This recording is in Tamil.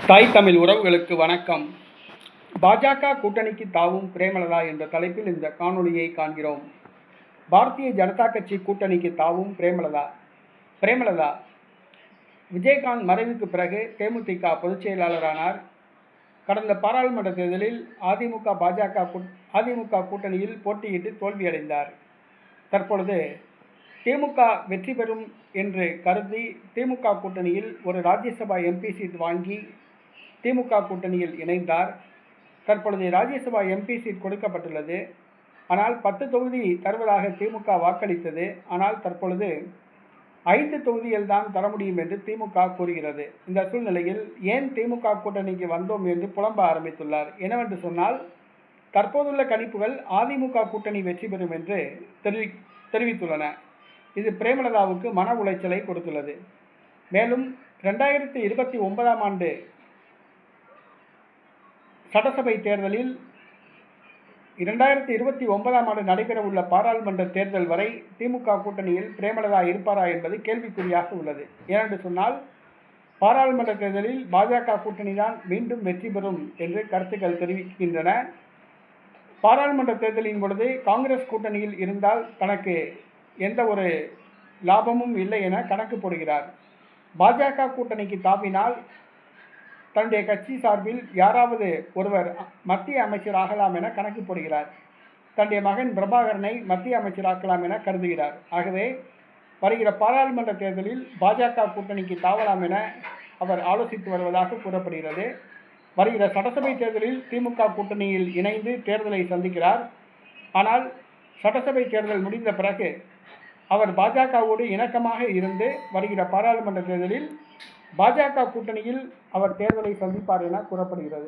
தாய் தமிழ் உறவுகளுக்கு வணக்கம். பாஜக கூட்டணிக்கு தாவும் பிரேமலதா என்ற தலைப்பில் இந்த காணொளியை காண்கிறோம். பாரதிய ஜனதா கட்சி கூட்டணிக்கு தாவும் பிரேமலதா விஜயகாந்த் மறைவுக்கு பிறகு தேமுதிக பொதுச் செயலாளரானார். கடந்த பாராளுமன்ற தேர்தலில் அதிமுக கூட்டணியில் போட்டியிட்டு தோல்வியடைந்தார். தற்பொழுது திமுக வெற்றி பெறும் என்று கருதி திமுக கூட்டணியில் ஒரு ராஜ்யசபா எம்பி சீட் வாங்கி திமுக கூட்டணியில் இணைந்தார். தற்பொழுது ராஜ்யசபா எம்பி சீட் கொடுக்கப்பட்டுள்ளது. ஆனால் 10 தொகுதி தருவதாக திமுக வாக்களித்தது. ஆனால் தற்பொழுது 5 தொகுதிகள் தான் தர முடியும் என்று திமுக கூறுகிறது. இந்த சூழ்நிலையில் ஏன் திமுக கூட்டணிக்கு வந்தோம் என்று புலம்ப ஆரம்பித்துள்ளார். என்னவென்று சொன்னால், தற்போதுள்ள கணிப்புகள் அதிமுக கூட்டணி வெற்றி பெறும் என்று தெரிவித்துள்ளன. இது பிரேமலதாவுக்கு மன உளைச்சலை கொடுத்துள்ளது. மேலும் 2029 ஆண்டு சட்டசபை தேர்தலில் 2029 ஆண்டு நடைபெறவுள்ள பாராளுமன்ற தேர்தல் வரை திமுக கூட்டணியில் பிரேமலதா இருப்பாரா என்பது கேள்விக்குறியாக உள்ளது. ஏனென்று சொன்னால், பாராளுமன்ற தேர்தலில் பாஜக கூட்டணி தான் மீண்டும் வெற்றி பெறும் என்று கருத்துக்கள் தெரிவிக்கின்றன. பாராளுமன்ற தேர்தலின் பொழுது காங்கிரஸ் கூட்டணியில் இருந்தால் தனக்கு எந்த ஒரு லாபமும் இல்லை என கணக்கு போடுகிறார். பாஜக கூட்டணிக்கு தாவினால் தன்னுடைய கட்சி சார்பில் யாராவது ஒருவர் மத்திய அமைச்சர் ஆகலாம் என கணக்கு போடுகிறார். தன்னுடைய மகன் பிரபாகரனை மத்திய அமைச்சராக்கலாம் என கருதுகிறார். ஆகவே வருகிற பாராளுமன்ற தேர்தலில் பாஜக கூட்டணிக்கு தாவலாம் என அவர் ஆலோசித்து வருவதாக கூறப்படுகிறது. வருகிற சட்டசபை தேர்தலில் திமுக கூட்டணியில் இணைந்து தேர்தலை சந்திக்கிறார். ஆனால் சட்டசபை தேர்தல் முடிந்த பிறகு அவர் பாஜகவோடு இணக்கமாக இருந்து வருகிற பாராளுமன்ற தேர்தலில் பாஜக கூட்டணியில் அவர் தேர்தலை சந்திப்பார் என கூறப்படுகிறது.